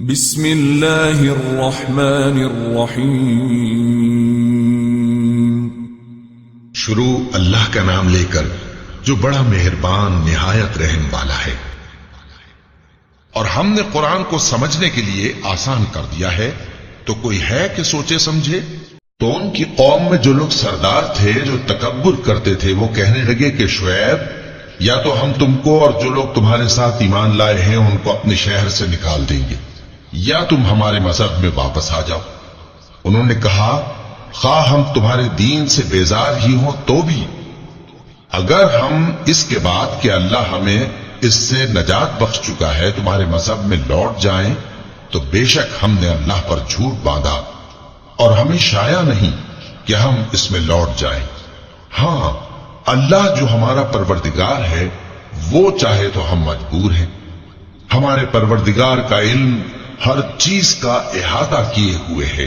بسم اللہ الرحمن الرحیم۔ شروع اللہ کا نام لے کر جو بڑا مہربان نہایت رحم والا ہے۔ اور ہم نے قرآن کو سمجھنے کے لیے آسان کر دیا ہے، تو کوئی ہے کہ سوچے سمجھے؟ تو ان کی قوم میں جو لوگ سردار تھے، جو تکبر کرتے تھے، وہ کہنے لگے کہ شعیب، یا تو ہم تم کو اور جو لوگ تمہارے ساتھ ایمان لائے ہیں ان کو اپنے شہر سے نکال دیں گے، یا تم ہمارے مذہب میں واپس آ جاؤ۔ انہوں نے کہا، خواہ ہم تمہارے دین سے بیزار ہی ہوں تو بھی، اگر ہم اس کے بعد کہ اللہ ہمیں اس سے نجات بخش چکا ہے تمہارے مذہب میں لوٹ جائیں، تو بے شک ہم نے اللہ پر جھوٹ باندھا اور ہمیں شایع نہیں کہ ہم اس میں لوٹ جائیں۔ ہاں، اللہ جو ہمارا پروردگار ہے وہ چاہے تو ہم مجبور ہیں۔ ہمارے پروردگار کا علم ہر چیز کا احاطہ کیے ہوئے ہے۔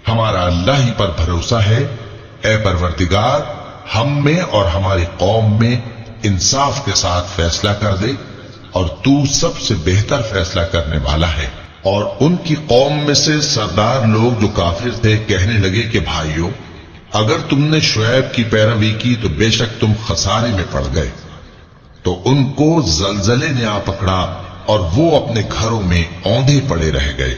ہمارا اللہ ہی پر بھروسہ ہے۔ اے پروردگار، ہم میں اور ہماری قوم میں انصاف کے ساتھ فیصلہ کر دے، اور تو سب سے بہتر فیصلہ کرنے والا ہے۔ اور ان کی قوم میں سے سردار لوگ جو کافر تھے کہنے لگے کہ بھائیو، اگر تم نے شعیب کی پیروی کی تو بے شک تم خسارے میں پڑ گئے۔ تو ان کو زلزلے نے آ پکڑا اور وہ اپنے گھروں میں اوندھے پڑے رہ گئے۔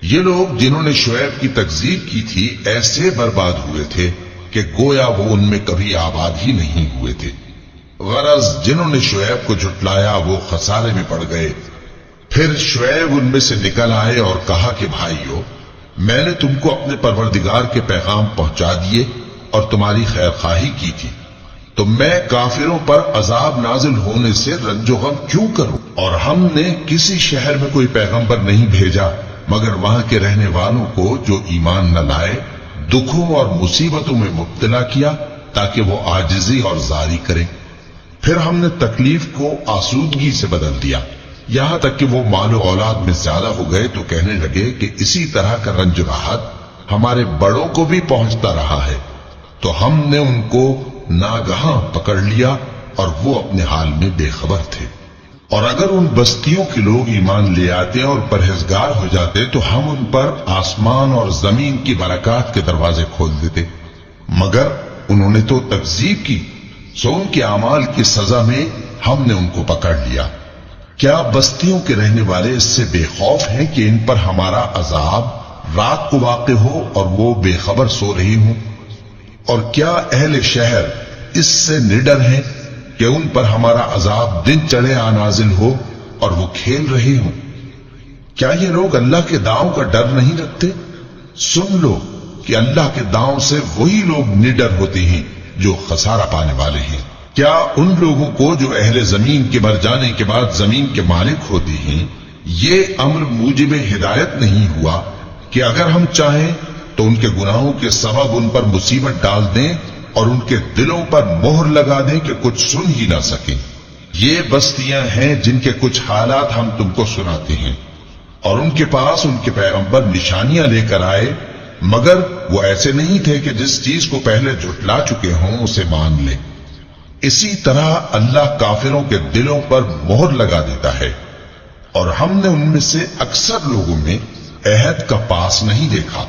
یہ لوگ جنہوں نے شعیب کی تکذیب کی تھی ایسے برباد ہوئے تھے کہ گویا وہ ان میں کبھی آباد ہی نہیں ہوئے تھے۔ غرض جنہوں نے شعیب کو جھٹلایا وہ خسارے میں پڑ گئے۔ پھر شعیب ان میں سے نکل آئے اور کہا کہ بھائیو، میں نے تم کو اپنے پروردگار کے پیغام پہنچا دیے اور تمہاری خیر خواہی کی تھی، تو میں کافروں پر عذاب نازل ہونے سے رنج و غم کیوں کروں؟ اور ہم نے کسی شہر میں کوئی پیغمبر نہیں بھیجا مگر وہاں کے رہنے والوں کو جو ایمان نہ لائے دکھوں اور مصیبتوں میں مبتلا کیا تاکہ وہ عاجزی اور زاری کریں۔ پھر ہم نے تکلیف کو آسودگی سے بدل دیا، یہاں تک کہ وہ مال و اولاد میں زیادہ ہو گئے تو کہنے لگے کہ اسی طرح کا رنج راحت ہمارے بڑوں کو بھی پہنچتا رہا ہے۔ تو ہم نے ان کو ناگہاں پکڑ لیا اور وہ اپنے حال میں بے خبر تھے۔ اور اگر ان بستیوں کے لوگ ایمان لے آتے اور پرہیزگار ہو جاتے تو ہم ان پر آسمان اور زمین کی برکات کے دروازے کھول دیتے، مگر انہوں نے تو تکذیب کی، سو ان کے اعمال کی سزا میں ہم نے ان کو پکڑ لیا۔ کیا بستیوں کے رہنے والے اس سے بے خوف ہیں کہ ان پر ہمارا عذاب رات کو واقع ہو اور وہ بے خبر سو رہی ہوں؟ اور کیا اہل شہر اس سے نڈر ہیں کہ ان پر ہمارا عذاب دن چڑھے نازل ہو اور وہ کھیل رہے ہوں؟ کیا یہ لوگ اللہ کے داؤں کا ڈر نہیں رکھتے؟ سن لو کہ اللہ کے داؤں سے وہی لوگ نڈر ہوتے ہیں جو خسارہ پانے والے ہیں۔ کیا ان لوگوں کو جو اہل زمین کے مر جانے کے بعد زمین کے مالک ہوتے ہیں یہ امر موجب ہدایت نہیں ہوا کہ اگر ہم چاہیں تو ان کے گناہوں کے سبب ان پر مصیبت ڈال دیں اور ان کے دلوں پر مہر لگا دیں کہ کچھ سن ہی نہ سکیں؟ یہ بستیاں ہیں جن کے کچھ حالات ہم تم کو سناتے ہیں، اور ان کے پاس ان کے پیغمبر نشانیاں لے کر آئے، مگر وہ ایسے نہیں تھے کہ جس چیز کو پہلے جھٹلا چکے ہوں اسے مان لیں۔ اسی طرح اللہ کافروں کے دلوں پر مہر لگا دیتا ہے، اور ہم نے ان میں سے اکثر لوگوں میں عہد کا پاس نہیں دیکھا،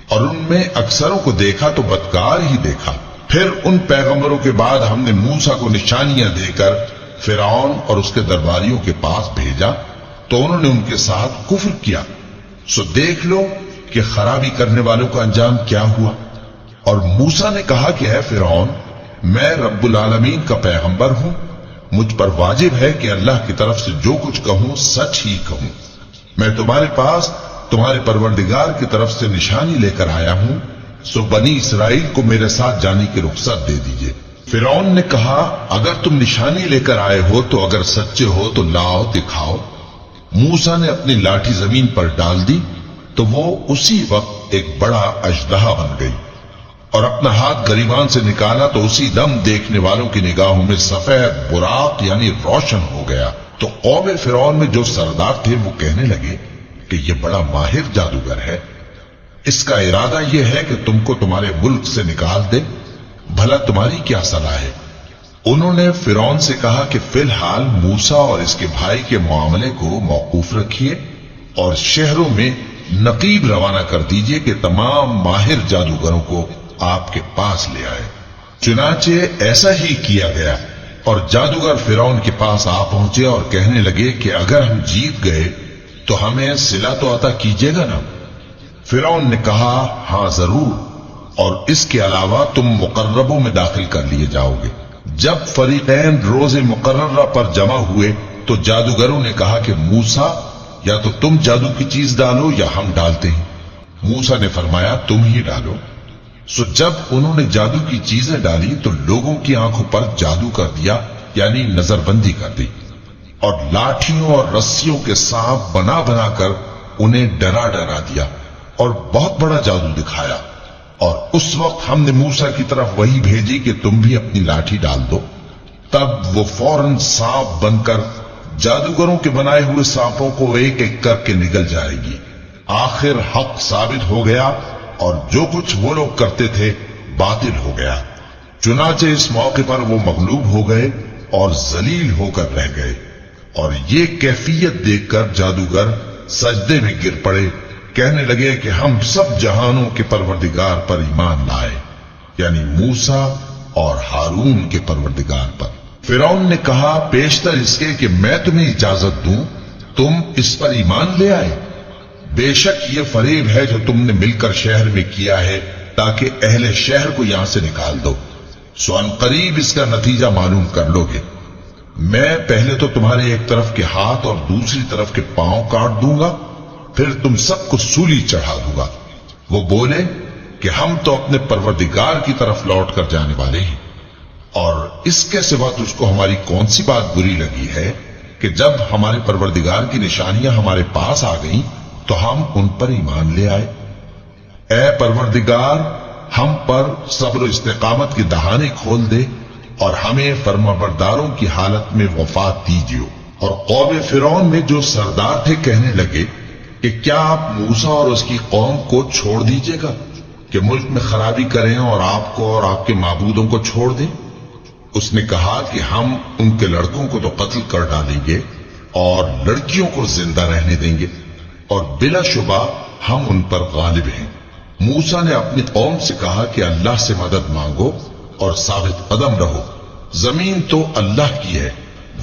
اور ان میں اکثروں کو دیکھا تو بدکار ہی دیکھا۔ پھر ان پیغمبروں کے بعد ہم نے موسیٰ کو نشانیاں دے کر فرعون اور اس کے درباریوں کے پاس بھیجا، تو انہوں نے ان کے ساتھ کفر کیا، سو دیکھ لو کہ خرابی کرنے والوں کا انجام کیا ہوا۔ اور موسیٰ نے کہا کہ اے فرعون، میں رب العالمین کا پیغمبر ہوں، مجھ پر واجب ہے کہ اللہ کی طرف سے جو کچھ کہوں سچ ہی کہوں۔ میں تمہارے پاس تمہارے پروردگار کی طرف سے نشانی لے کر آیا ہوں، سو بنی اسرائیل کو میرے ساتھ جانے کی رخصت دے دیجئے۔ فرعون نے کہا، اگر تم نشانی لے کر آئے ہو تو اگر سچے ہو تو لاؤ دکھاؤ۔ موسیٰ نے اپنی لاٹھی زمین پر ڈال دی تو وہ اسی وقت ایک بڑا اژدہا بن گئی، اور اپنا ہاتھ گریبان سے نکالا تو اسی دم دیکھنے والوں کی نگاہوں میں سفید براق یعنی روشن ہو گیا۔ تو قوم فرعون میں جو سردار تھے وہ کہنے لگے کہ یہ بڑا ماہر جادوگر ہے، اس کا ارادہ یہ ہے کہ تم کو تمہارے ملک سے نکال دے، بھلا تمہاری کیا صلاح ہے؟ انہوں نے فرعون سے کہا کہ فی الحال موسیٰ اور اس کے بھائی کے معاملے کو موقوف رکھیے، اور شہروں میں نقیب روانہ کر دیجئے کہ تمام ماہر جادوگروں کو آپ کے پاس لے آئے۔ چنانچہ ایسا ہی کیا گیا، اور جادوگر فرعون کے پاس آ پہنچے اور کہنے لگے کہ اگر ہم جیت گئے تو ہمیں صلہ تو عطا کیجیے گا نا؟ فرعون نے کہا ہاں ضرور، اور اس کے علاوہ تم مقربوں میں داخل کر لیے جاؤ گے۔ جب فریقین روز مقررہ پر جمع ہوئے تو جادوگروں نے کہا کہ موسیٰ یا تو تم جادو کی چیز ڈالو یا ہم ڈالتے ہیں۔ موسیٰ نے فرمایا تم ہی ڈالو۔ سو جب انہوں نے جادو کی چیزیں ڈالی تو لوگوں کی آنکھوں پر جادو کر دیا، یعنی نظر بندی کر دی، اور لاٹھیوں اور رسیوں کے سانپ بنا بنا کر انہیں ڈرا ڈرا دیا اور بہت بڑا جادو دکھایا۔ اور اس وقت ہم نے موسیٰ کی طرف وحی بھیجی کہ تم بھی اپنی لاٹھی ڈال دو، تب وہ فوراً سانپ بن کر جادوگروں کے بنائے ہوئے سانپوں کو ایک ایک کر کے نگل جائے گی۔ آخر حق ثابت ہو گیا اور جو کچھ وہ لوگ کرتے تھے باطل ہو گیا۔ چنانچہ اس موقع پر وہ مغلوب ہو گئے اور ذلیل ہو کر رہ گئے، اور یہ کیفیت دیکھ کر جادوگر سجدے میں گر پڑے، کہنے لگے کہ ہم سب جہانوں کے پروردگار پر ایمان لائے، یعنی موسیٰ اور ہارون کے پروردگار پر۔ فرعون نے کہا پیشتر اس کے کہ میں تمہیں اجازت دوں تم اس پر ایمان لے آئے؟ بے شک یہ فریب ہے جو تم نے مل کر شہر میں کیا ہے تاکہ اہل شہر کو یہاں سے نکال دو، سو ان قریب اس کا نتیجہ معلوم کر لو گے۔ میں پہلے تو تمہارے ایک طرف کے ہاتھ اور دوسری طرف کے پاؤں کاٹ دوں گا، پھر تم سب کو سولی چڑھا دوں گا۔ وہ بولے کہ ہم تو اپنے پروردگار کی طرف لوٹ کر جانے والے ہیں، اور اس کے سوا تجھ کو ہماری کون سی بات بری لگی ہے کہ جب ہمارے پروردگار کی نشانیاں ہمارے پاس آ گئیں تو ہم ان پر ایمان لے آئے؟ اے پروردگار، ہم پر صبر و استقامت کے دہانے کھول دے اور ہمیں فرمانبرداروں کی حالت میں وفات دیجیے۔ اور قوم فرعون میں جو سردار تھے کہنے لگے کہ کیا آپ موسیٰ اور اس کی قوم کو چھوڑ دیجیے گا کہ ملک میں خرابی کریں اور آپ کو اور آپ کے معبودوں کو چھوڑ دیں؟ اس نے کہا کہ ہم ان کے لڑکوں کو تو قتل کر ڈالیں گے اور لڑکیوں کو زندہ رہنے دیں گے، اور بلا شبہ ہم ان پر غالب ہیں۔ موسیٰ نے اپنی قوم سے کہا کہ اللہ سے مدد مانگو اور ثابت قدم رہو، زمین تو اللہ کی ہے،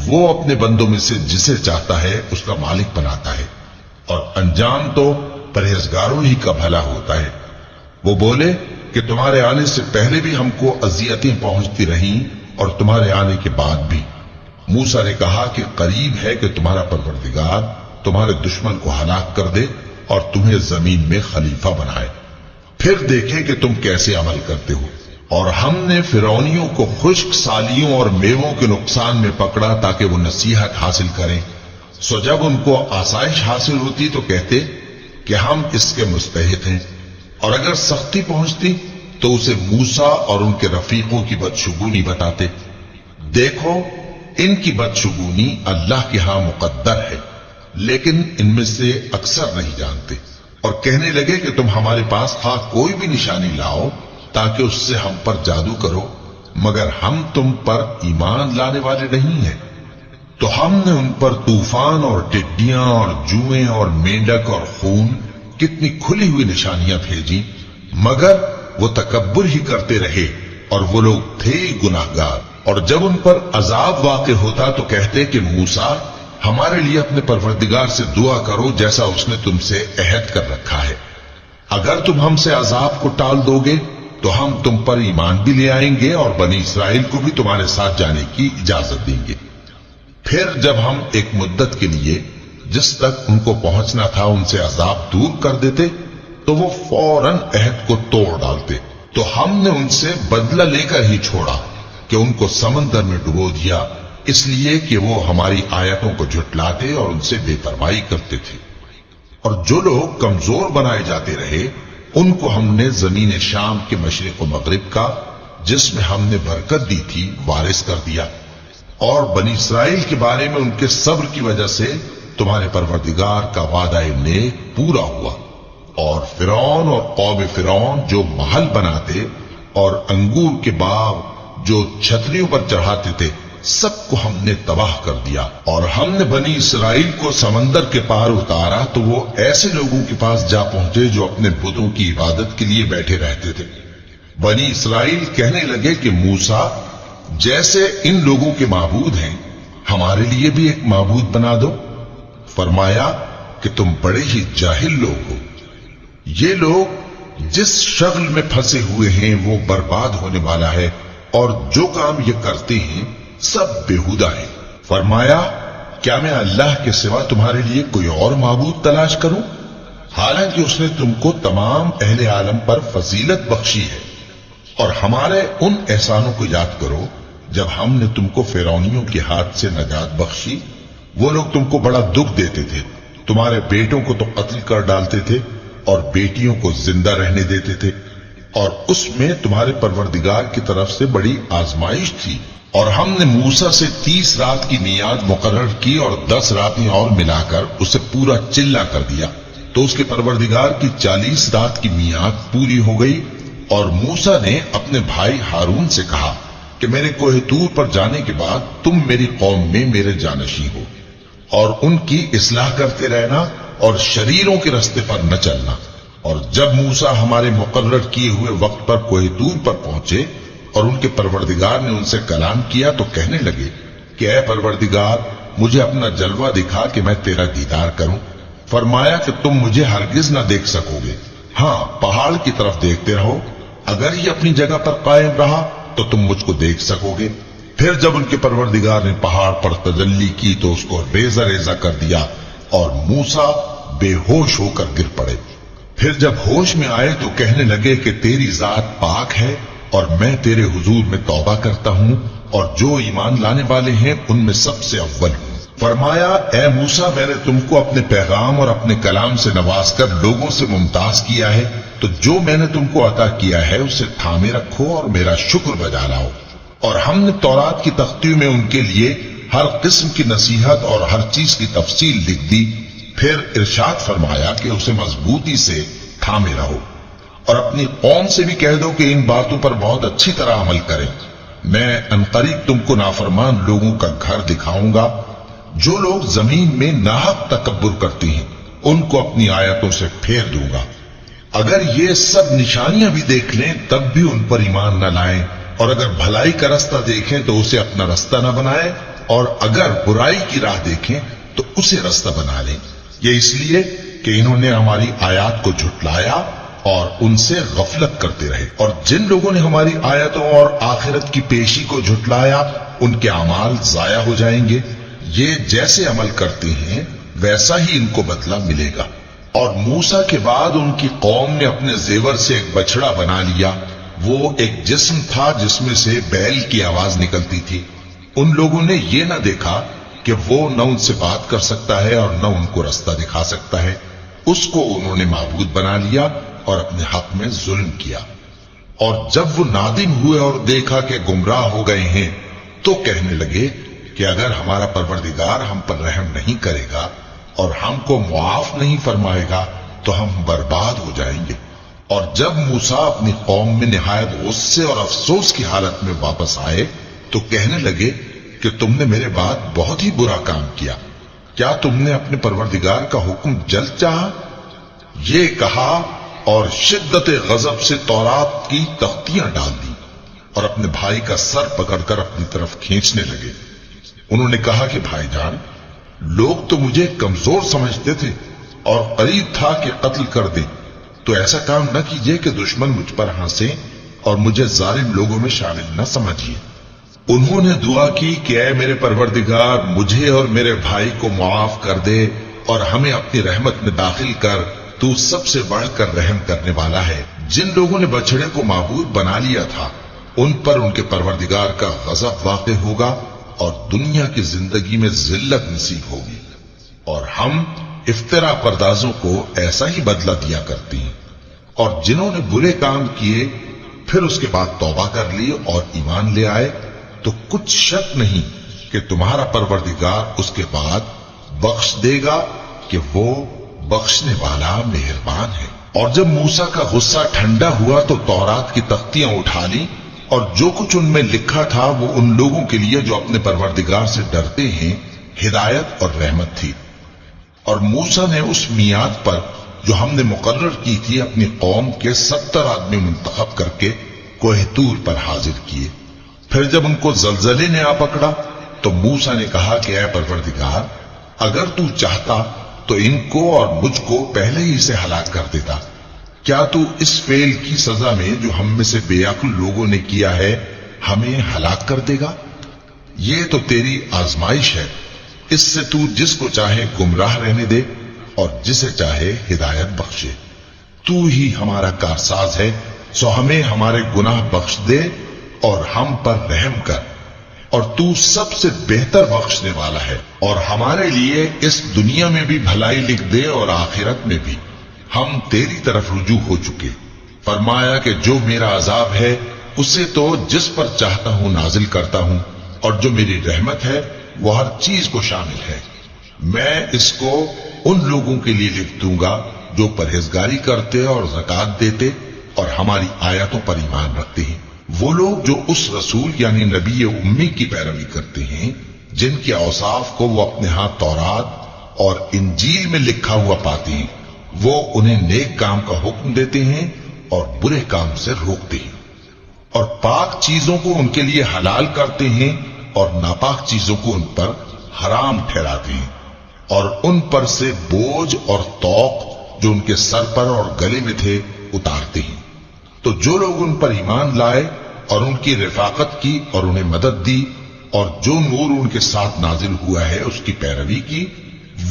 وہ اپنے بندوں میں سے جسے چاہتا ہے اس کا مالک بناتا ہے، اور انجام تو پرہیزگاروں ہی کا بھلا ہوتا ہے۔ وہ بولے کہ تمہارے آنے سے پہلے بھی ہم کو اذیتیں پہنچتی رہیں اور تمہارے آنے کے بعد بھی۔ موسیٰ نے کہا کہ قریب ہے کہ تمہارا پروردگار تمہارے دشمن کو ہلاک کر دے اور تمہیں زمین میں خلیفہ بنائے، پھر دیکھیں کہ تم کیسے عمل کرتے ہو۔ اور ہم نے فرعونیوں کو خشک سالیوں اور میووں کے نقصان میں پکڑا تاکہ وہ نصیحت حاصل کریں، سو جب ان کو آسائش حاصل ہوتی تو کہتے کہ ہم اس کے مستحق ہیں، اور اگر سختی پہنچتی تو اسے موسیٰ اور ان کے رفیقوں کی بدشگونی بتاتے۔ دیکھو ان کی بدشگونی اللہ کے ہاں مقدر ہے، لیکن ان میں سے اکثر نہیں جانتے۔ اور کہنے لگے کہ تم ہمارے پاس خواہ کوئی بھی نشانی لاؤ تاکہ اس سے ہم پر جادو کرو، مگر ہم تم پر ایمان لانے والے نہیں ہیں۔ تو ہم نے ان پر طوفان اور ٹڈیاں اور جوئیں اور مینڈک اور خون کتنی کھلی ہوئی نشانیاں بھیجی، مگر وہ تکبر ہی کرتے رہے اور وہ لوگ تھے گناہگار۔ اور جب ان پر عذاب واقع ہوتا تو کہتے کہ موسیٰ ہمارے لیے اپنے پروردگار سے دعا کرو جیسا اس نے تم سے عہد کر رکھا ہے، اگر تم ہم سے عذاب کو ٹال دو گے تو ہم تم پر ایمان بھی لے آئیں گے اور بنی اسرائیل کو بھی تمہارے ساتھ جانے کی اجازت دیں گے۔ پھر جب ہم ایک مدت کے لیے جس تک ان کو پہنچنا تھا ان سے عذاب دور کر دیتے تو وہ فوراً عہد کو توڑ ڈالتے، تو ہم نے ان سے بدلہ لے کر ہی چھوڑا کہ ان کو سمندر میں ڈبو دیا، اس لیے کہ وہ ہماری آیتوں کو جھٹلاتے اور ان سے بے پرواہی کرتے تھے۔ اور جو لوگ کمزور بنائے جاتے رہے ان کو ہم نے زمین شام کے مشرق و مغرب کا جس میں ہم نے برکت دی تھی وارث کر دیا، اور بنی اسرائیل کے بارے میں ان کے صبر کی وجہ سے تمہارے پروردگار کا وعدہ نیک پورا ہوا۔ اور فرعون اور قوم فرعون جو محل بناتے اور انگور کے باغ جو چھتریوں پر چڑھاتے تھے سب کو ہم نے تباہ کر دیا. اور ہم نے بنی اسرائیل کو سمندر کے پار اتارا تو وہ ایسے لوگوں کے پاس جا پہنچے جو اپنے بتوں کی عبادت کے لیے بیٹھے رہتے تھے. بنی اسرائیل کہنے لگے کہ موسیٰ، جیسے ان لوگوں کے معبود ہیں ہمارے لیے بھی ایک معبود بنا دو. فرمایا کہ تم بڑے ہی جاہل لوگ ہو. یہ لوگ جس شغل میں پھنسے ہوئے ہیں وہ برباد ہونے والا ہے، اور جو کام یہ کرتے ہیں سب بیہودہ ہیں. فرمایا کیا میں اللہ کے سوا تمہارے لیے کوئی اور معبود تلاش کروں؟ حالانکہ اس نے تم کو تمام اہل عالم پر فضیلت بخشی ہے. اور ہمارے ان احسانوں کو یاد کرو جب ہم نے تم کو فرعونیوں کے ہاتھ سے نجات بخشی. وہ لوگ تم کو بڑا دکھ دیتے تھے، تمہارے بیٹوں کو تو قتل کر ڈالتے تھے اور بیٹیوں کو زندہ رہنے دیتے تھے. اور اس میں تمہارے پروردگار کی طرف سے بڑی آزمائش تھی. اور ہم نے موسیٰ سے 30 رات کی میعاد مقرر کی اور 10 راتیں اور ملا کر اسے پورا چلا کر دیا. تو اس کے پروردگار کی 40 رات کی میعاد پوری ہو گئی. اور موسیٰ نے اپنے بھائی ہارون سے کہا کہ میرے کوہ طور پر جانے کے بعد تم میری قوم میں میرے جانشین ہو، اور ان کی اصلاح کرتے رہنا اور شریروں کے راستے پر نہ چلنا. اور جب موسیٰ ہمارے مقرر کیے ہوئے وقت پر کوہ طور پر پہنچے اور ان کے پروردگار نے ان سے کلام کیا تو کہنے لگے کہ اے پروردگار، مجھے اپنا جلوہ دکھا کہ میں تیرا دیدار کروں. فرمایا کہ تم مجھے ہرگز نہ دیکھ سکو گے، ہاں پہاڑ کی طرف دیکھتے رہو، اگر یہ اپنی جگہ پر قائم رہا تو تم مجھ کو دیکھ سکو گے. پھر جب ان کے پروردگار نے پہاڑ پر تجلی کی تو اس کو ریزہ ریزہ کر دیا اور موسیٰ بے ہوش ہو کر گر پڑے. پھر جب ہوش میں آئے تو کہنے لگے کہ تیری ذات پاک ہے اور میں تیرے حضور میں توبہ کرتا ہوں اور جو ایمان لانے والے ہیں ان میں سب سے اول ہوں. فرمایا اے موسیٰ، میں نے تم کو اپنے پیغام اور اپنے کلام سے نواز کر لوگوں سے ممتاز کیا ہے، تو جو میں نے تم کو عطا کیا ہے اسے تھامے رکھو اور میرا شکر بجا لاؤ. اور ہم نے تورات کی تختیوں میں ان کے لیے ہر قسم کی نصیحت اور ہر چیز کی تفصیل لکھ دی. پھر ارشاد فرمایا کہ اسے مضبوطی سے تھامے رہو اور اپنی قوم سے بھی کہہ دو کہ ان باتوں پر بہت اچھی طرح عمل کریں. میں عنقریب تم کو نافرمان لوگوں کا گھر دکھاؤں گا. جو لوگ زمین میں ناحق تکبر کرتے ہیں ان کو اپنی آیتوں سے پھیر دوں گا. اگر یہ سب نشانیاں بھی دیکھ لیں تب بھی ان پر ایمان نہ لائیں، اور اگر بھلائی کا رستہ دیکھیں تو اسے اپنا رستہ نہ بنائیں، اور اگر برائی کی راہ دیکھیں تو اسے رستہ بنا لیں. یہ اس لیے کہ انہوں نے ہماری آیات کو جھٹلایا اور ان سے غفلت کرتے رہے. اور جن لوگوں نے ہماری آیتوں اور آخرت کی پیشی کو جھٹلایا ان کے اعمال ضائع ہو جائیں گے. یہ جیسے عمل کرتے ہیں ویسا ہی ان کو بدلہ ملے گا. اور موسیٰ کے بعد ان کی قوم نے اپنے زیور سے ایک بچڑا بنا لیا. وہ ایک جسم تھا جس میں سے بیل کی آواز نکلتی تھی. ان لوگوں نے یہ نہ دیکھا کہ وہ نہ ان سے بات کر سکتا ہے اور نہ ان کو رستہ دکھا سکتا ہے. اس کو انہوں نے معبود بنا لیا اور اپنے حق میں ظلم کیا. اور جب وہ نادم ہوئے اور دیکھا کہ گمراہ ہو گئے ہیں تو کہنے لگے کہ اگر ہمارا پروردگار ہم پر رحم نہیں کرے گا اور ہم کو معاف نہیں فرمائے گا تو ہم برباد ہو جائیں گے. اور جب موسیٰ اپنی قوم میں نہایت غصے اور افسوس کی حالت میں واپس آئے تو کہنے لگے کہ تم نے میرے بعد بہت ہی برا کام کیا. کیا تم نے اپنے پروردگار کا حکم جلد چاہا؟ یہ کہا اور شدت غضب سے تورات کی تختیاں ڈال دی اور اپنے بھائی کا سر پکڑ کر اپنی طرف کھینچنے لگے. انہوں نے کہا کہ بھائی جان، لوگ تو مجھے کمزور سمجھتے تھے اور قریب تھا کہ قتل کر دیں، تو ایسا کام نہ کیجیے کہ دشمن مجھ پر ہنسیں اور مجھے ظالم لوگوں میں شامل نہ سمجھیے. انہوں نے دعا کی کہ اے میرے پروردگار، مجھے اور میرے بھائی کو معاف کر دے اور ہمیں اپنی رحمت میں داخل کر، تو سب سے بڑھ کر رحم کرنے والا ہے. جن لوگوں نے بچڑے کو معبود بنا لیا تھا ان پر ان کے پروردگار کا غضب واقع ہوگا اور دنیا کی زندگی میں ذلت نصیب ہوگی. اور ہم افترا پردازوں کو ایسا ہی بدلہ دیا کرتے ہیں. اور جنہوں نے برے کام کیے پھر اس کے بعد توبہ کر لی اور ایمان لے آئے تو کچھ شک نہیں کہ تمہارا پروردگار اس کے بعد بخش دے گا کہ وہ بخشنے والا مہربان ہے. اور جب موسیٰ کا غصہ ٹھنڈا ہوا تو تورات کی تختیاں اٹھا لی اور جو کچھ ان میں لکھا تھا وہ ان لوگوں کے لیے جو اپنے پروردگار سے ڈرتے ہیں ہدایت اور رحمت تھی۔ اور موسیٰ نے اس میعاد پر جو ہم نے مقرر کی تھی اپنی قوم کے 70 آدمی منتخب کر کے کوہ طور پر حاضر کیے۔ پھر جب ان کو زلزلے نے آ پکڑا تو موسیٰ نے کہا کہ اے پروردگار، اگر تو چاہتا تو ان کو اور مجھ کو پہلے ہی سے ہلاک کر دیتا۔ کیا تو اس فعل کی سزا میں جو ہم میں سے بے عقل لوگوں نے کیا ہے ہمیں ہلاک کر دے گا؟ یہ تو تیری آزمائش ہے، اس سے تو جس کو چاہے گمراہ رہنے دے اور جسے چاہے ہدایت بخشے۔ تو ہی ہمارا کارساز ہے، سو ہمیں ہمارے گناہ بخش دے اور ہم پر رحم کر، اور تو سب سے بہتر بخشنے والا ہے، اور ہمارے لیے اس دنیا میں بھی بھلائی لکھ دے اور آخرت میں بھی، ہم تیری طرف رجوع ہو چکے۔ فرمایا کہ جو میرا عذاب ہے اسے تو جس پر چاہتا ہوں نازل کرتا ہوں، اور جو میری رحمت ہے وہ ہر چیز کو شامل ہے۔ میں اس کو ان لوگوں کے لیے لکھ دوں گا جو پرہیزگاری کرتے اور زکوٰۃ دیتے اور ہماری آیاتوں پر ایمان رکھتے ہیں، وہ لوگ جو اس رسول یعنی نبی امی کی پیروی کرتے ہیں جن کے اوصاف کو وہ اپنے ہاں تورات اور انجیل میں لکھا ہوا پاتے ہیں۔ وہ انہیں نیک کام کا حکم دیتے ہیں اور برے کام سے روکتے ہیں، اور پاک چیزوں کو ان کے لیے حلال کرتے ہیں اور ناپاک چیزوں کو ان پر حرام ٹھہراتے ہیں، اور ان پر سے بوجھ اور طوق جو ان کے سر پر اور گلے میں تھے اتارتے ہیں۔ تو جو لوگ ان پر ایمان لائے اور ان کی رفاقت کی اور انہیں مدد دی اور جو نور ان کے ساتھ نازل ہوا ہے اس کی پیروی کی،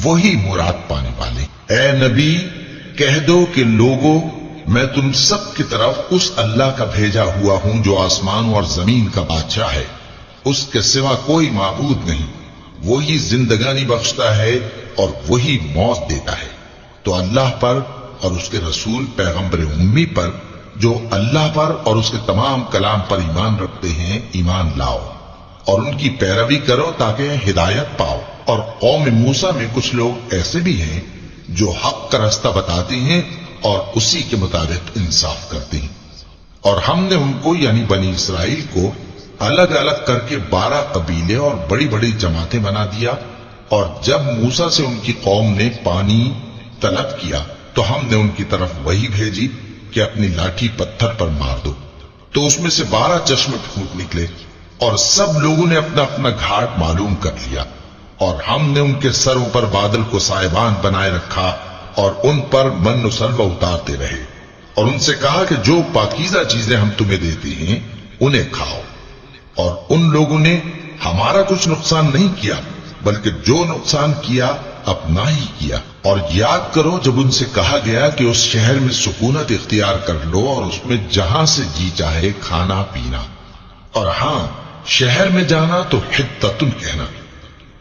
وہی مراد پانے والے۔ اے نبی کہہ دو کہ لوگوں، میں تم سب کی طرف اس اللہ کا بھیجا ہوا ہوں جو آسمان اور زمین کا بادشاہ ہے، اس کے سوا کوئی معبود نہیں، وہی زندگانی بخشتا ہے اور وہی موت دیتا ہے۔ تو اللہ پر اور اس کے رسول پیغمبر امی پر جو اللہ پر اور اس کے تمام کلام پر ایمان رکھتے ہیں ایمان لاؤ، اور ان کی پیروی کرو تاکہ ہدایت پاؤ۔ اور قوم موسیٰ میں کچھ لوگ ایسے بھی ہیں جو حق کا رستہ بتاتے ہیں اور اسی کے مطابق انصاف کرتے ہیں۔ اور ہم نے ان کو یعنی بنی اسرائیل کو الگ الگ کر کے 12 قبیلے اور بڑی بڑی جماعتیں بنا دیا، اور جب موسیٰ سے ان کی قوم نے پانی طلب کیا تو ہم نے ان کی طرف وہی بھیجی کہ اپنی لاٹھی پتھر پر مار دو، تو اس میں سے 12 چشمے پھوٹ نکلے، اور سب لوگوں نے اپنا اپنا گھاٹ معلوم کر لیا، اور ہم نے ان کے سروں پر بادل کو سائبان بنائے رکھا اور ان پر من و سلوہ اتارتے رہے، اور ان سے کہا کہ جو پاکیزہ چیزیں ہم تمہیں دیتے ہیں انہیں کھاؤ۔ اور ان لوگوں نے ہمارا کچھ نقصان نہیں کیا بلکہ جو نقصان کیا اپنا ہی کیا۔ اور یاد کرو جب ان سے کہا گیا کہ اس شہر میں سکونت اختیار کر لو اور اس میں جہاں سے جی چاہے کھانا پینا، اور ہاں شہر میں جانا تو حطۃ کہنا،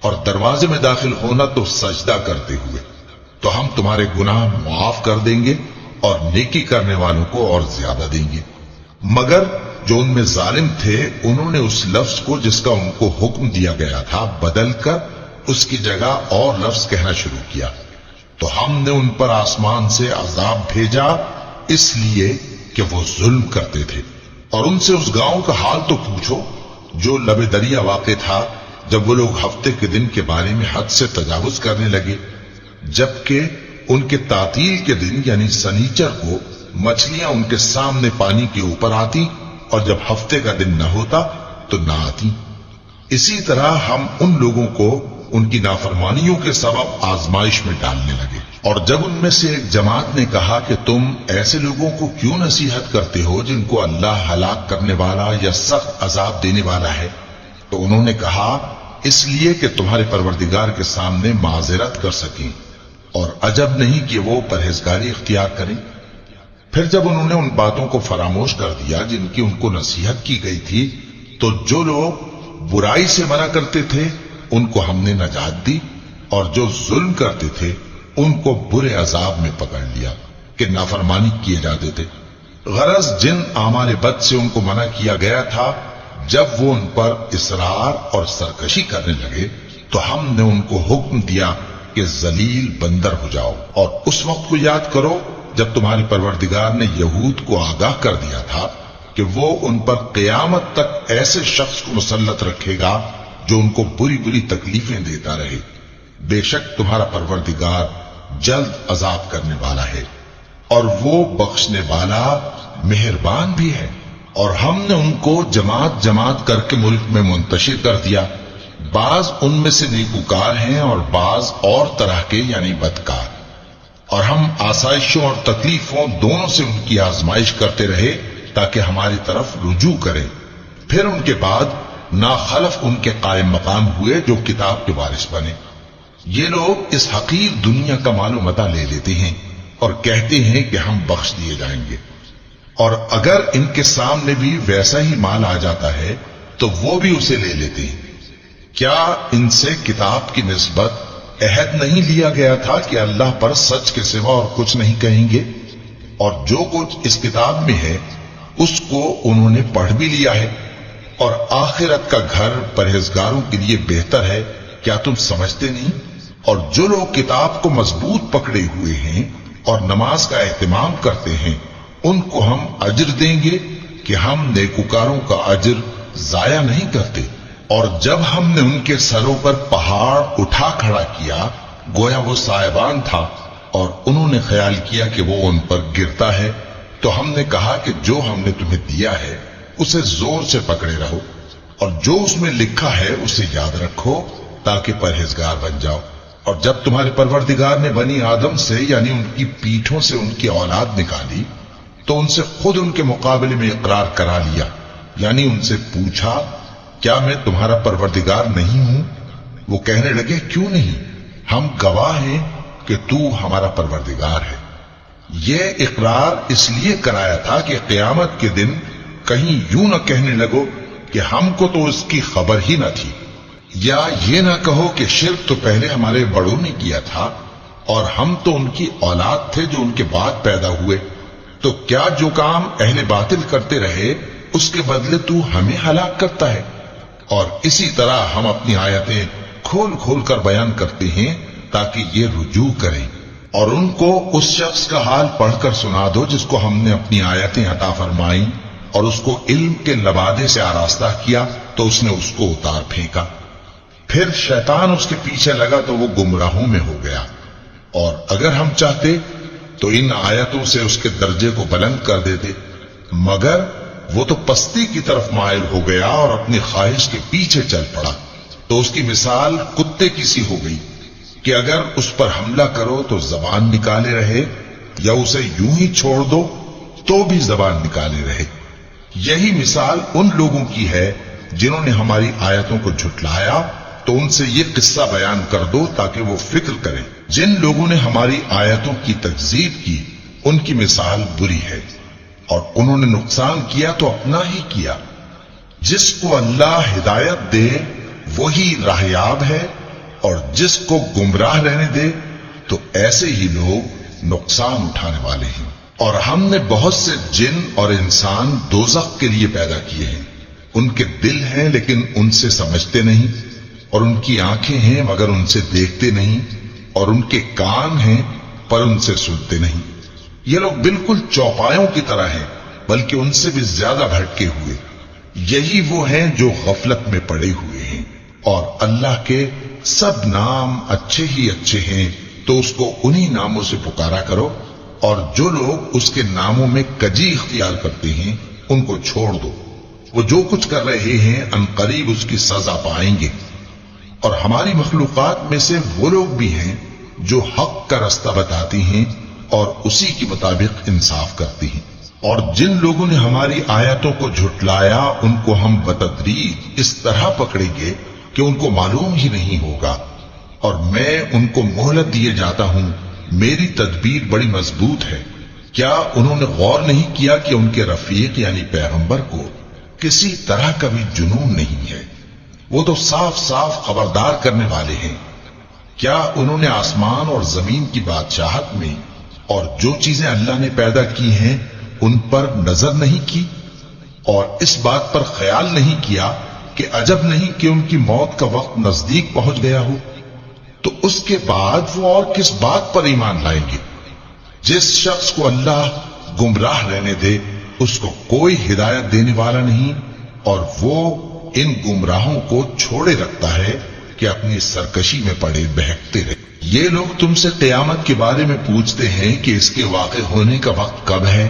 اور دروازے میں داخل ہونا تو سجدہ کرتے ہوئے، تو ہم تمہارے گناہ معاف کر دیں گے اور نیکی کرنے والوں کو اور زیادہ دیں گے۔ مگر جو ان میں ظالم تھے انہوں نے اس لفظ کو جس کا ان کو حکم دیا گیا تھا بدل کر اس کی جگہ اور لفظ کہنا شروع کیا، تو ہم نے ان پر آسمان سے عذاب بھیجا اس لیے کہ وہ ظلم کرتے تھے۔ اور ان سے اس گاؤں کا حال تو پوچھو جو لبے دریا واقع تھا، جب وہ لوگ ہفتے کے دن کے بارے میں حد سے تجاوز کرنے لگے، جبکہ ان کے تعطیل کے دن یعنی سنیچر کو مچھلیاں ان کے سامنے پانی کے اوپر آتی، اور جب ہفتے کا دن نہ ہوتا تو نہ آتی۔ اسی طرح ہم ان لوگوں کو ان کی نافرمانیوں کے سبب آزمائش میں ڈالنے لگے۔ اور جب ان میں سے ایک جماعت نے کہا کہ تم ایسے لوگوں کو کیوں نصیحت کرتے ہو جن کو اللہ ہلاک کرنے والا یا سخت عذاب دینے والا ہے، تو انہوں نے کہا اس لیے کہ تمہارے پروردگار کے سامنے معذرت کر سکیں، اور عجب نہیں کہ وہ پرہیزگاری اختیار کریں۔ پھر جب انہوں نے ان باتوں کو فراموش کر دیا جن کی ان کو نصیحت کی گئی تھی، تو جو لوگ برائی سے منع کرتے تھے ان کو ہم نے نجات دی، اور جو ظلم کرتے تھے ان کو برے عذاب میں پکڑ لیا کہ نافرمانی کیے جاتے تھے۔ غرض جن اعمال بد سے ان کو منع کیا گیا تھا، جب وہ ان پر اصرار اور سرکشی کرنے لگے تو ہم نے ان کو حکم دیا کہ ذلیل بندر ہو جاؤ۔ اور اس وقت کو یاد کرو جب تمہارے پروردگار نے یہود کو آگاہ کر دیا تھا کہ کہ وہ ان پر قیامت تک ایسے شخص کو مسلط رکھے گا جو ان کو بری بری تکلیفیں دیتا رہے۔ بے شک تمہارا پروردگار جلد عذاب کرنے والا ہے اور وہ بخشنے والا مہربان بھی ہے۔ اور ہم نے ان کو جماعت جماعت کر کے ملک میں منتشر کر دیا، بعض ان میں سے نیکوکار ہیں اور بعض اور طرح کے یعنی بدکار، اور ہم آسائشوں اور تکلیفوں دونوں سے ان کی آزمائش کرتے رہے تاکہ ہماری طرف رجوع کریں۔ پھر ان کے بعد ناخلف ان کے قائم مقام ہوئے جو کتاب کے وارث بنے۔ یہ لوگ اس حقیر دنیا کا مال و متاع لے لیتے ہیں اور کہتے ہیں کہ ہم بخش دیے جائیں گے، اور اگر ان کے سامنے بھی ویسا ہی مال آ جاتا ہے تو وہ بھی اسے لے لیتے ہیں۔ کیا ان سے کتاب کی نسبت عہد نہیں لیا گیا تھا کہ اللہ پر سچ کے سوا اور کچھ نہیں کہیں گے؟ اور جو کچھ اس کتاب میں ہے اس کو انہوں نے پڑھ بھی لیا ہے، اور آخرت کا گھر پرہیزگاروں کے لیے بہتر ہے، کیا تم سمجھتے نہیں؟ اور جو لوگ کتاب کو مضبوط پکڑے ہوئے ہیں اور نماز کا اہتمام کرتے ہیں ان کو ہم اجر دیں گے کہ ہم نیکوکاروں کا اجر ضائع نہیں کرتے۔ اور جب ہم نے ان کے سروں پر پہاڑ اٹھا کھڑا کیا گویا وہ سائبان تھا، اور انہوں نے خیال کیا کہ وہ ان پر گرتا ہے، تو ہم نے کہا کہ جو ہم نے تمہیں دیا ہے اسے زور سے پکڑے رہو، اور جو اس میں لکھا ہے اسے یاد رکھو تاکہ پرہیزگار بن جاؤ۔ اور جب تمہارے پروردگار نے بنی آدم سے یعنی ان کی پیٹھوں سے ان کی اولاد نکالی تو ان سے خود ان کے مقابلے میں اقرار کرا لیا، یعنی ان سے پوچھا کیا میں تمہارا پروردگار نہیں ہوں؟ وہ کہنے لگے کیوں نہیں، ہم گواہ ہیں کہ تو ہمارا پروردگار ہے۔ یہ اقرار اس لیے کرایا تھا کہ قیامت کے دن کہیں یوں نہ کہنے لگو کہ ہم کو تو اس کی خبر ہی نہ تھی، یا یہ نہ کہو کہ شرک تو پہلے ہمارے بڑوں نے کیا تھا اور ہم تو ان کی اولاد تھے جو ان کے بعد پیدا ہوئے، تو کیا جو کام اہل باطل کرتے رہے اس کے بدلے تو ہمیں ہلاک کرتا ہے؟ اور اسی طرح ہم اپنی آیتیں کھول کھول کر بیان کرتے ہیں تاکہ یہ رجوع کریں۔ اور ان کو اس شخص کا حال پڑھ کر سنا دو جس کو ہم نے اپنی آیتیں عطا فرمائیں اور اس کو علم کے لبادے سے آراستہ کیا تو اس نے اس کو اتار پھینکا، پھر شیطان اس کے پیچھے لگا تو وہ گمراہوں میں ہو گیا۔ اور اگر ہم چاہتے تو ان آیتوں سے اس کے درجے کو بلند کر دیتے، مگر وہ تو پستی کی طرف مائل ہو گیا اور اپنی خواہش کے پیچھے چل پڑا، تو اس کی مثال کتے کی سی ہو گئی کہ اگر اس پر حملہ کرو تو زبان نکالے رہے، یا اسے یوں ہی چھوڑ دو تو بھی زبان نکالے رہے۔ یہی مثال ان لوگوں کی ہے جنہوں نے ہماری آیتوں کو جھٹلایا، تو ان سے یہ قصہ بیان کر دو تاکہ وہ فکر کریں۔ جن لوگوں نے ہماری آیتوں کی تکذیب کی ان کی مثال بری ہے، اور انہوں نے نقصان کیا تو اپنا ہی کیا۔ جس کو اللہ ہدایت دے وہی راہیاب ہے، اور جس کو گمراہ رہنے دے تو ایسے ہی لوگ نقصان اٹھانے والے ہیں۔ اور ہم نے بہت سے جن اور انسان دوزخ کے لیے پیدا کیے ہیں، ان کے دل ہیں لیکن ان سے سمجھتے نہیں، اور ان کی آنکھیں ہیں مگر ان سے دیکھتے نہیں، اور ان کے کان ہیں پر ان سے سنتے نہیں۔ یہ لوگ بالکل چوپایوں کی طرح ہیں بلکہ ان سے بھی زیادہ بھٹکے ہوئے۔ یہی وہ ہیں جو غفلت میں پڑے ہوئے ہیں۔ اور اللہ کے سب نام اچھے ہی اچھے ہیں، تو اس کو انہی ناموں سے پکارا کرو، اور جو لوگ اس کے ناموں میں کجی اختیار کرتے ہیں ان کو چھوڑ دو۔ وہ جو کچھ کر رہے ہیں ان قریب اس کی سزا پائیں گے۔ اور ہماری مخلوقات میں سے وہ لوگ بھی ہیں جو حق کا رستہ بتاتی ہیں اور اسی کے مطابق انصاف کرتی ہیں۔ اور جن لوگوں نے ہماری آیتوں کو جھٹلایا ان کو ہم بتدریج اس طرح پکڑیں گے کہ ان کو معلوم ہی نہیں ہوگا، اور میں ان کو مہلت دیے جاتا ہوں، میری تدبیر بڑی مضبوط ہے۔ کیا انہوں نے غور نہیں کیا کہ ان کے رفیق یعنی پیغمبر کو کسی طرح کا بھی جنون نہیں ہے؟ وہ تو صاف صاف خبردار کرنے والے ہیں۔ کیا انہوں نے آسمان اور زمین کی بادشاہت میں اور جو چیزیں اللہ نے پیدا کی ہیں ان پر نظر نہیں کی، اور اس بات پر خیال نہیں کیا کہ عجب نہیں کہ ان کی موت کا وقت نزدیک پہنچ گیا ہو؟ تو اس کے بعد وہ اور کس بات پر ایمان لائیں گے؟ جس شخص کو اللہ گمراہ رہنے دے اس کو کوئی ہدایت دینے والا نہیں، اور وہ ان گمراہوں کو چھوڑے رکھتا ہے کہ اپنی سرکشی میں پڑے بہکتے رہے۔ یہ لوگ تم سے قیامت کے بارے میں پوچھتے ہیں کہ اس کے واقع ہونے کا وقت کب ہے؟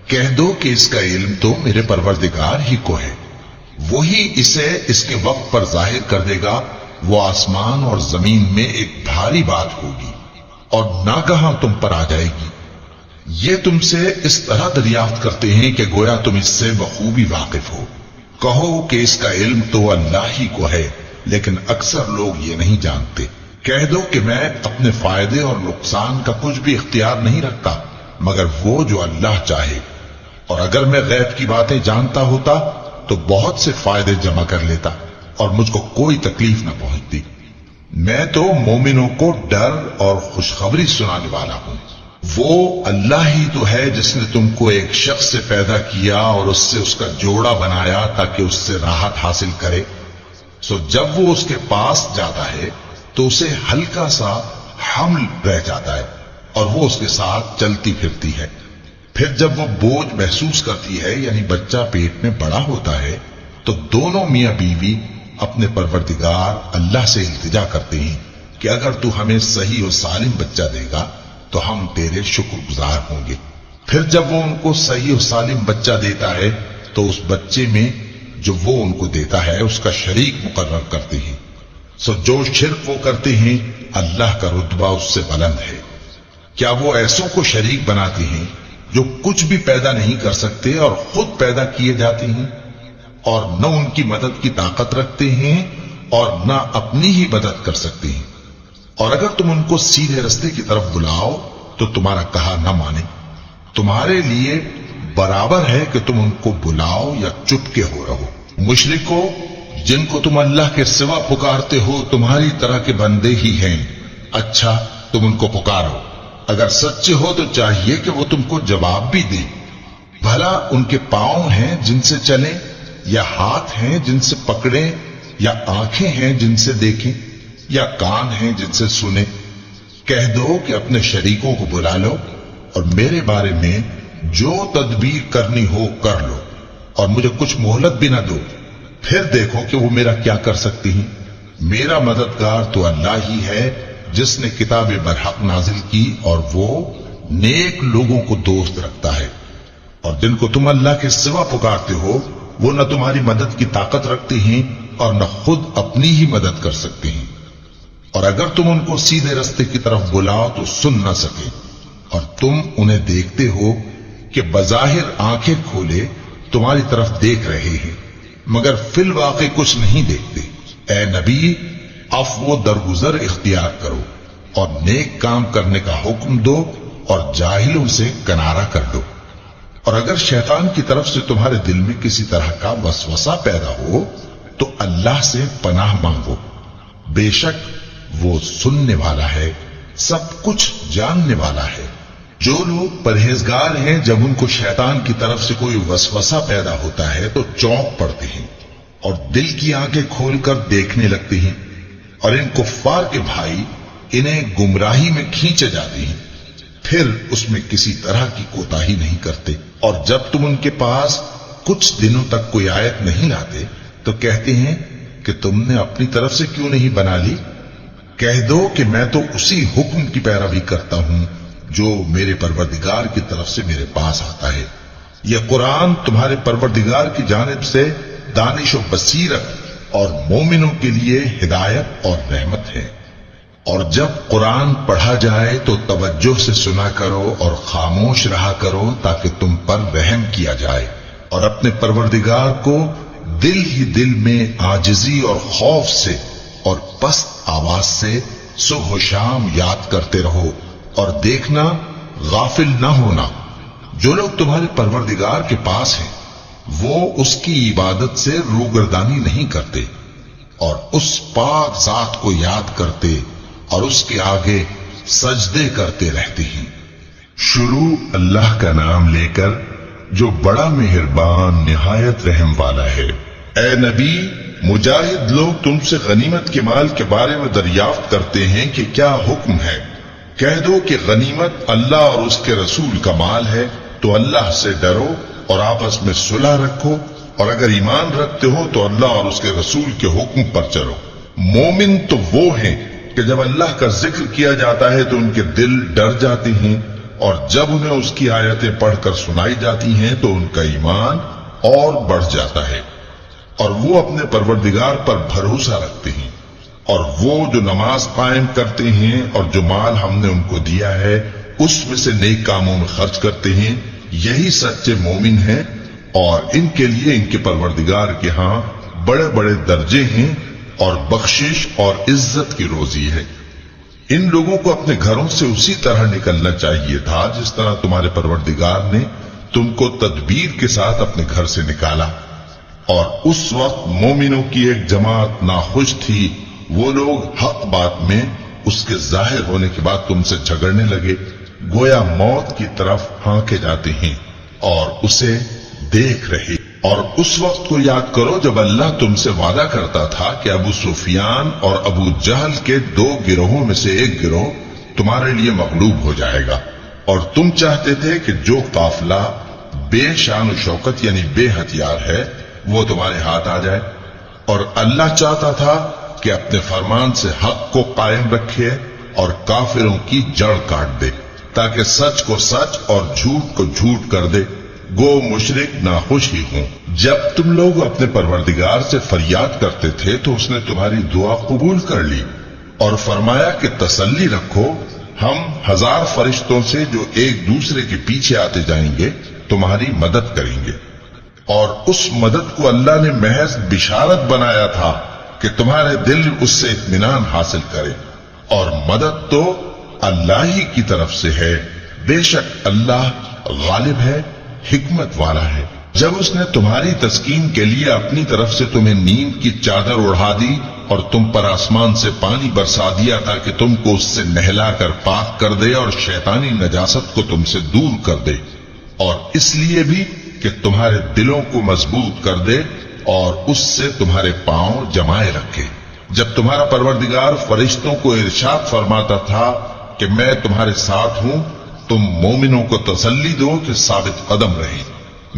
کہہ دو کہ اس کا علم تو میرے پروردگار ہی کو ہے، وہی اسے اس کے وقت پر ظاہر کر دے گا۔ وہ آسمان اور زمین میں ایک بھاری بات ہوگی اور ناگہاں تم پر آ جائے گی۔ یہ تم سے اس طرح دریافت کرتے ہیں کہ گویا تم اس سے بخوبی واقف ہو۔ کہو کہ اس کا علم تو اللہ ہی کو ہے، لیکن اکثر لوگ یہ نہیں جانتے۔ کہہ دو کہ میں اپنے فائدے اور نقصان کا کچھ بھی اختیار نہیں رکھتا مگر وہ جو اللہ چاہے، اور اگر میں غیب کی باتیں جانتا ہوتا تو بہت سے فائدے جمع کر لیتا اور مجھ کو کوئی تکلیف نہ پہنچتی۔ میں تو مومنوں کو ڈر اور خوشخبری سنانے والا ہوں۔ وہ اللہ ہی تو ہے جس نے تم کو ایک شخص سے پیدا کیا اور اس سے اس کا جوڑا بنایا تاکہ اس سے راحت حاصل کرے۔ سو جب وہ اس کے پاس جاتا ہے تو اسے ہلکا سا حمل رہ جاتا ہے اور وہ اس کے ساتھ چلتی پھرتی ہے۔ پھر جب وہ بوجھ محسوس کرتی ہے یعنی بچہ پیٹ میں بڑا ہوتا ہے تو دونوں میاں بیوی اپنے پروردگار اللہ سے التجا کرتے ہیں کہ اگر تو ہمیں صحیح و سالم بچہ دے گا تو ہم تیرے شکر گزار ہوں گے۔ پھر جب وہ ان کو صحیح و سالم بچہ دیتا ہے تو اس بچے میں جو وہ ان کو دیتا ہے اس کا شریک مقرر کرتے ہیں۔ سو جو شرک وہ کرتے ہیں اللہ کا رتبہ اس سے بلند ہے۔ کیا وہ ایسوں کو شریک بناتے ہیں جو کچھ بھی پیدا نہیں کر سکتے اور خود پیدا کیے جاتے ہیں، اور نہ ان کی مدد کی طاقت رکھتے ہیں اور نہ اپنی ہی مدد کر سکتے ہیں؟ اور اگر تم ان کو سیدھے رستے کی طرف بلاؤ تو تمہارا کہا نہ مانے۔ تمہارے لیے برابر ہے کہ تم ان کو بلاؤ یا چپ کے ہو رہو۔ مشرکو، جن کو تم اللہ کے سوا پکارتے ہو تمہاری طرح کے بندے ہی ہیں۔ اچھا، تم ان کو پکارو، اگر سچے ہو تو چاہیے کہ وہ تم کو جواب بھی دیں۔ بھلا ان کے پاؤں ہیں جن سے چلیں، یا ہاتھ ہیں جن سے پکڑیں، یا آنکھیں ہیں جن سے دیکھیں، یا کان ہیں جن سے سنیں؟ کہہ دو کہ اپنے شریکوں کو بلا لو اور میرے بارے میں جو تدبیر کرنی ہو کر لو، اور مجھے کچھ مہلت بھی نہ دو، پھر دیکھو کہ وہ میرا کیا کر سکتی ہیں۔ میرا مددگار تو اللہ ہی ہے جس نے کتاب برحق نازل کی، اور وہ نیک لوگوں کو دوست رکھتا ہے۔ اور جن کو تم اللہ کے سوا پکارتے ہو وہ نہ تمہاری مدد کی طاقت رکھتے ہیں اور نہ خود اپنی ہی مدد کر سکتے ہیں، اور اگر تم ان کو سیدھے رستے کی طرف بلاؤ تو سن نہ سکے، اور تم انہیں دیکھتے ہو کہ بظاہر آنکھیں کھولے تمہاری طرف دیکھ رہے ہیں مگر فی الواقع کچھ نہیں دیکھتے۔ اے نبی، عفو و درگزر اختیار کرو اور نیک کام کرنے کا حکم دو اور جاہلوں سے کنارہ کر دو۔ اور اگر شیطان کی طرف سے تمہارے دل میں کسی طرح کا وسوسہ پیدا ہو تو اللہ سے پناہ مانگو، بے شک وہ سننے والا ہے، سب کچھ جاننے والا ہے۔ جو لوگ پرہیزگار ہیں جب ان کو شیطان کی طرف سے کوئی وسوسہ پیدا ہوتا ہے تو چونک پڑتے ہیں اور دل کی آنکھیں کھول کر دیکھنے لگتے ہیں، اور ان کفار کے بھائی انہیں گمراہی میں کھینچے جاتے ہیں، پھر اس میں کسی طرح کی کوتاہی نہیں کرتے۔ اور جب تم ان کے پاس کچھ دنوں تک کوئی آیت نہیں لاتے تو کہتے ہیں کہ تم نے اپنی طرف سے کیوں نہیں بنا لی؟ کہہ دو کہ میں تو اسی حکم کی پیروی کرتا ہوں جو میرے پروردگار کی طرف سے میرے پاس آتا ہے۔ یہ قرآن تمہارے پروردگار کی جانب سے دانش و بصیرت اور مومنوں کے لیے ہدایت اور رحمت ہے۔ اور جب قرآن پڑھا جائے تو توجہ سے سنا کرو اور خاموش رہا کرو تاکہ تم پر رحم کیا جائے، اور اپنے پروردگار کو دل ہی دل میں عاجزی اور خوف سے اور پست آواز سے صبح و شام یاد کرتے رہو، اور دیکھنا غافل نہ ہونا، جو لوگ تمہارے پروردگار کے پاس ہیں وہ اس کی عبادت سے روگردانی نہیں کرتے اور اس پاک ذات کو یاد کرتے اور اس کے آگے سجدے کرتے رہتے ہیں۔ شروع اللہ کا نام لے کر جو بڑا مہربان نہایت رحم والا ہے۔ اے نبی، مجاہد لوگ تم سے غنیمت کے مال کے بارے میں دریافت کرتے ہیں کہ کیا حکم ہے۔ کہہ دو کہ غنیمت اللہ اور اس کے رسول کا مال ہے، تو اللہ سے ڈرو اور آپس میں صلح رکھو، اور اگر ایمان رکھتے ہو تو اللہ اور اس کے رسول کے حکم پر چلو۔ مومن تو وہ ہیں کہ جب اللہ کا ذکر کیا جاتا ہے تو ان کے دل ڈر جاتے ہیں، اور جب انہیں اس کی آیتیں پڑھ کر سنائی جاتی ہیں تو ان کا ایمان اور بڑھ جاتا ہے، اور وہ اپنے پروردگار پر بھروسہ رکھتے ہیں، اور وہ جو نماز قائم کرتے ہیں اور جو مال ہم نے ان کو دیا ہے اس میں سے نیک کاموں میں خرچ کرتے ہیں، یہی سچے مومن ہیں، اور ان کے لیے ان کے پروردگار کے ہاں بڑے بڑے درجے ہیں اور بخشش اور عزت کی روزی ہے۔ ان لوگوں کو اپنے گھروں سے اسی طرح نکلنا چاہیے تھا جس طرح تمہارے پروردگار نے تم کو تدبیر کے ساتھ اپنے گھر سے نکالا، اور اس وقت مومنوں کی ایک جماعت ناخوش تھی، وہ لوگ حق بات میں اس کے ظاہر ہونے کے بعد تم سے جھگڑنے لگے، گویا موت کی طرف ہانکے جاتے ہیں اور اسے دیکھ رہے۔ اور اس وقت کو یاد کرو جب اللہ تم سے وعدہ کرتا تھا کہ ابو سفیان اور ابو جہل کے 2 گروہوں میں سے ایک گروہ تمہارے لیے مغلوب ہو جائے گا، اور تم چاہتے تھے کہ جو قافلہ بے شان و شوکت یعنی بے ہتھیار ہے وہ تمہارے ہاتھ آ جائے، اور اللہ چاہتا تھا کہ اپنے فرمان سے حق کو قائم رکھے اور کافروں کی جڑ کاٹ دے، تاکہ سچ کو سچ اور جھوٹ کو جھوٹ کر دے، گو مشرک ناخوش ہی ہوں۔ جب تم لوگ اپنے پروردگار سے فریاد کرتے تھے تو اس نے تمہاری دعا قبول کر لی اور فرمایا کہ تسلی رکھو، ہم 1000 فرشتوں سے جو ایک دوسرے کے پیچھے آتے جائیں گے تمہاری مدد کریں گے۔ اور اس مدد کو اللہ نے محض بشارت بنایا تھا کہ تمہارے دل اس سے اطمینان حاصل کرے، اور مدد تو اللہ ہی کی طرف سے ہے، بے شک اللہ غالب ہے، حکمت والا ہے۔ جب اس نے تمہاری تسکین کے لیے اپنی طرف سے تمہیں نیند کی چادر اڑا دی اور تم پر آسمان سے پانی برسا دیا تاکہ تم کو اس سے نہلا کر پاک کر دے اور شیطانی نجاست کو تم سے دور کر دے، اور اس لیے بھی کہ تمہارے دلوں کو مضبوط کر دے اور اس سے تمہارے پاؤں جمائے رکھے۔ جب تمہارا پروردگار فرشتوں کو ارشاد فرماتا تھا کہ میں تمہارے ساتھ ہوں، تم مومنوں کو تسلی دو کہ ثابت قدم رہیں،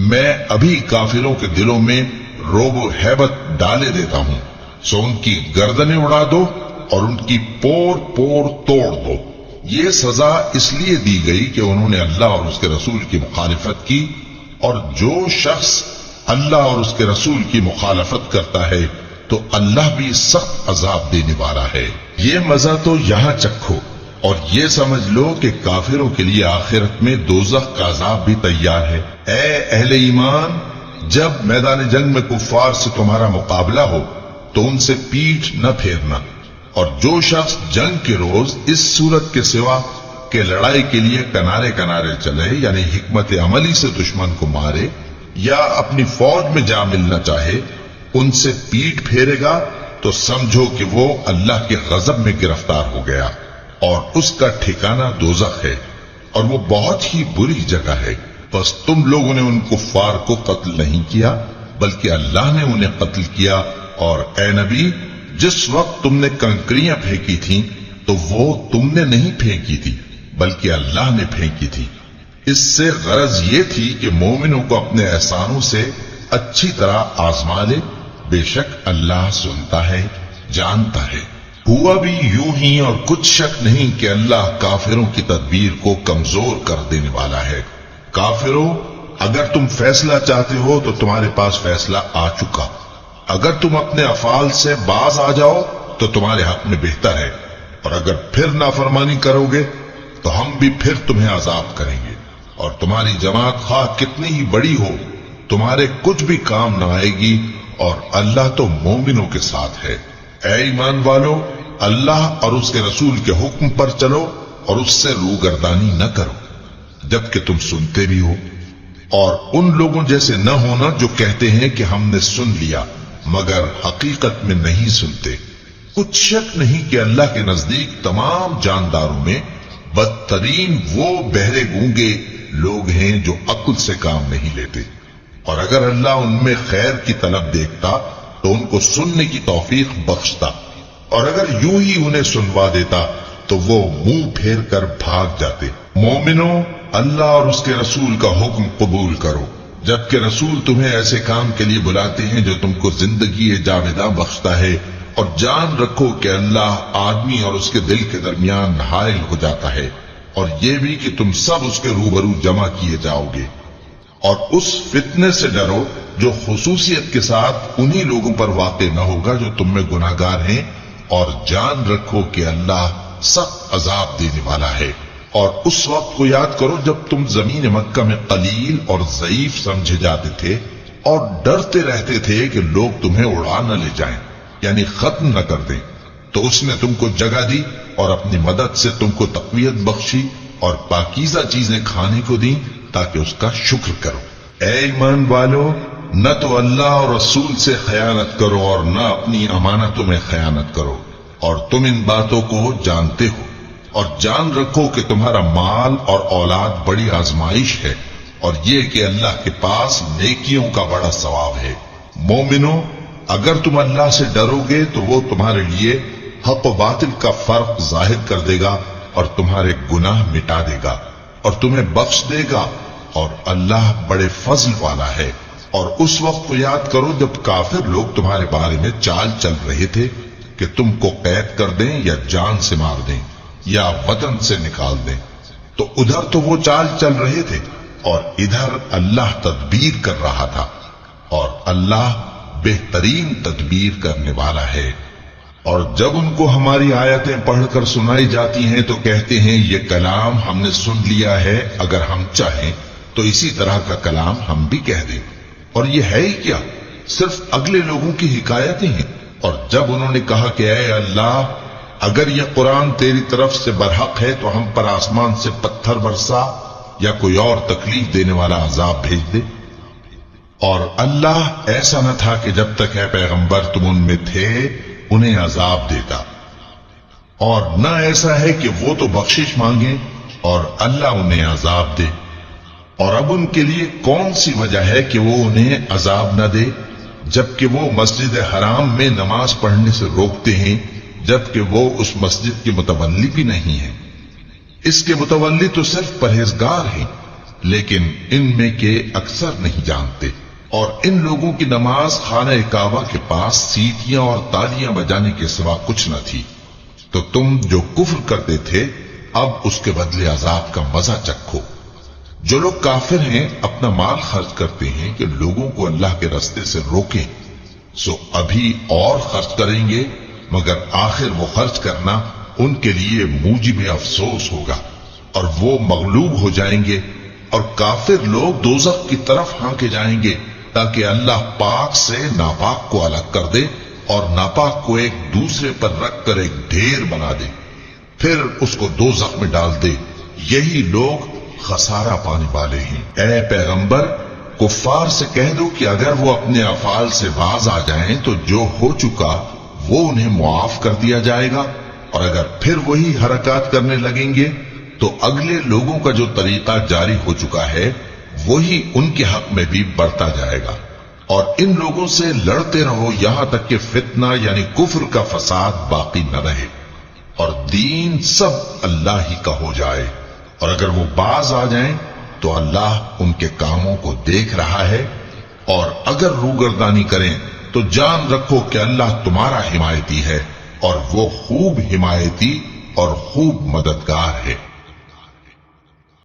میں ابھی کافروں کے دلوں میں روب و ہیبت ڈالے دیتا ہوں، سو ان کی گردنیں اڑا دو اور ان کی پور پور توڑ دو۔ یہ سزا اس لیے دی گئی کہ انہوں نے اللہ اور اس کے رسول کی مخالفت کی، اور جو شخص اللہ اور اس کے رسول کی مخالفت کرتا ہے تو اللہ بھی سخت عذاب دینے والا ہے۔ یہ مزہ تو یہاں چکھو، اور یہ سمجھ لو کہ کافروں کے لیے آخرت میں دوزخ کا عذاب بھی تیار ہے۔ اے اہل ایمان، جب میدان جنگ میں کفار سے تمہارا مقابلہ ہو تو ان سے پیٹھ نہ پھیرنا، اور جو شخص جنگ کے روز اس صورت کے سوا کہ لڑائی کے لیے کنارے کنارے چلے یعنی حکمت عملی سے دشمن کو مارے یا اپنی فوج میں جا ملنا چاہے، ان سے پیٹھ پھیرے گا تو سمجھو کہ وہ اللہ کے غضب میں گرفتار ہو گیا، اور اس کا ٹھکانہ دوزخ ہے، اور وہ بہت ہی بری جگہ ہے۔ بس تم لوگوں نے ان کفار کو قتل نہیں کیا بلکہ اللہ نے انہیں قتل کیا، اور اے نبی، جس وقت تم نے کنکریاں پھینکی تھیں تو وہ تم نے نہیں پھینکی تھی بلکہ اللہ نے پھینکی تھی۔ اس سے غرض یہ تھی کہ مومنوں کو اپنے احسانوں سے اچھی طرح آزما لے، بے شک اللہ سنتا ہے، جانتا ہے۔ ہوا بھی یوں ہی، اور کچھ شک نہیں کہ اللہ کافروں کی تدبیر کو کمزور کر دینے والا ہے۔ کافروں، اگر تم فیصلہ چاہتے ہو تو تمہارے پاس فیصلہ آ چکا، اگر تم اپنے افعال سے باز آ جاؤ تو تمہارے حق میں بہتر ہے، اور اگر پھر نافرمانی کرو گے تو ہم بھی پھر تمہیں عذاب کریں گے، اور تمہاری جماعت خواہ کتنی ہی بڑی ہو تمہارے کچھ بھی کام نہ آئے گی، اور اللہ تو مومنوں کے ساتھ ہے۔ اے ایمان والو، اللہ اور اس کے رسول کے حکم پر چلو اور اس سے روگردانی نہ کرو جبکہ تم سنتے بھی ہو، اور ان لوگوں جیسے نہ ہونا جو کہتے ہیں کہ ہم نے سن لیا مگر حقیقت میں نہیں سنتے۔ کچھ شک نہیں کہ اللہ کے نزدیک تمام جانداروں میں بدترین وہ بہرے گونگے لوگ ہیں جو عقل سے کام نہیں لیتے، اور اگر اللہ ان میں خیر کی طلب دیکھتا تو ان کو سننے کی توفیق بخشتا، اور اگر یوں ہی انہیں سنوا دیتا تو وہ منہ پھیر کر بھاگ جاتے۔ مومنوں، اللہ اور اس کے رسول کا حکم قبول کرو، جبکہ رسول تمہیں ایسے کام کے لیے بلاتے ہیں جو تم کو زندگی جاوداں بخشتا ہے، اور جان رکھو کہ اللہ آدمی اور اس کے دل کے درمیان حائل ہو جاتا ہے، اور یہ بھی کہ تم سب اس کے روبرو جمع کیے جاؤ گے۔ اور اس فتنے سے ڈرو جو خصوصیت کے ساتھ انہی لوگوں پر واقع نہ ہوگا جو تم میں گناہگار ہیں، اور جان رکھو کہ اللہ سخت عذاب دینے والا ہے۔ اور اس وقت کو یاد کرو جب تم زمین مکہ میں قلیل اور ضعیف سمجھے جاتے تھے اور ڈرتے رہتے تھے کہ لوگ تمہیں اڑا نہ لے جائیں، یعنی ختم نہ کر دیں، تو اس نے تم کو جگہ دی اور اپنی مدد سے تم کو تقویت بخشی اور پاکیزہ چیزیں کھانے کو دیں تاکہ اس کا شکر کرو۔ اے ایمان والو، نہ تو اللہ اور رسول سے خیانت کرو اور نہ اپنی امانتوں میں خیانت کرو، اور تم ان باتوں کو جانتے ہو، اور جان رکھو کہ تمہارا مال اور اولاد بڑی آزمائش ہے، اور یہ کہ اللہ کے پاس نیکیوں کا بڑا ثواب ہے۔ مومنو، اگر تم اللہ سے ڈرو گے تو وہ تمہارے لیے حق و باطل کا فرق ظاہر کر دے گا اور تمہارے گناہ مٹا دے گا اور تمہیں بخش دے گا، اور اللہ بڑے فضل والا ہے۔ اور اس وقت کو یاد کرو جب کافر لوگ تمہارے بارے میں چال چل رہے تھے کہ تم کو قید کر دیں یا جان سے مار دیں یا وطن سے نکال دیں، تو ادھر تو وہ چال چل رہے تھے اور ادھر اللہ تدبیر کر رہا تھا، اور اللہ بہترین تدبیر کرنے والا ہے۔ اور جب ان کو ہماری آیتیں پڑھ کر سنائی جاتی ہیں تو کہتے ہیں یہ کلام ہم نے سن لیا ہے، اگر ہم چاہیں تو اسی طرح کا کلام ہم بھی کہہ دیں، اور یہ ہے ہی کیا، صرف اگلے لوگوں کی حکایتیں ہیں۔ اور جب انہوں نے کہا کہ اے اللہ، اگر یہ قرآن تیری طرف سے برحق ہے تو ہم پر آسمان سے پتھر برسا یا کوئی اور تکلیف دینے والا عذاب بھیج دے۔ اور اللہ ایسا نہ تھا کہ جب تک اے پیغمبر تم ان میں تھے انہیں عذاب دیتا، اور نہ ایسا ہے کہ وہ تو بخشش مانگیں اور اللہ انہیں عذاب دے۔ اور اب ان کے لیے کون سی وجہ ہے کہ وہ انہیں عذاب نہ دے، جبکہ وہ مسجد حرام میں نماز پڑھنے سے روکتے ہیں، جبکہ وہ اس مسجد کے متولی بھی نہیں ہیں۔ اس کے متولی تو صرف پرہیزگار ہیں، لیکن ان میں کے اکثر نہیں جانتے۔ اور ان لوگوں کی نماز خانہ کعبہ کے پاس سیٹیاں اور تالیاں بجانے کے سوا کچھ نہ تھی، تو تم جو کفر کرتے تھے اب اس کے بدلے عذاب کا مزہ چکھو۔ جو لوگ کافر ہیں اپنا مال خرچ کرتے ہیں کہ لوگوں کو اللہ کے راستے سے روکیں، سو ابھی اور خرچ کریں گے، مگر آخر وہ خرچ کرنا ان کے لیے موجب افسوس ہوگا، اور وہ مغلوب ہو جائیں گے، اور کافر لوگ دوزخ کی طرف ہانکے جائیں گے تاکہ اللہ پاک سے ناپاک کو الگ کر دے اور ناپاک کو ایک دوسرے پر رکھ کر ایک ڈھیر بنا دے، پھر اس کو دوزخ میں ڈال دے۔ یہی لوگ خسارہ پانے والے ہیں۔ اے پیغمبر، کفار سے کہہ دو کہ اگر وہ اپنے افعال سے باز آ جائیں تو جو ہو چکا وہ انہیں معاف کر دیا جائے گا، اور اگر پھر وہی حرکات کرنے لگیں گے تو اگلے لوگوں کا جو طریقہ جاری ہو چکا ہے وہی ان کے حق میں بھی بڑھتا جائے گا۔ اور ان لوگوں سے لڑتے رہو یہاں تک کہ فتنہ یعنی کفر کا فساد باقی نہ رہے اور دین سب اللہ ہی کا ہو جائے، اور اگر وہ باز آ جائیں تو اللہ ان کے کاموں کو دیکھ رہا ہے، اور اگر روگردانی کریں تو جان رکھو کہ اللہ تمہارا حمایتی ہے، اور وہ خوب حمایتی اور خوب مددگار ہے۔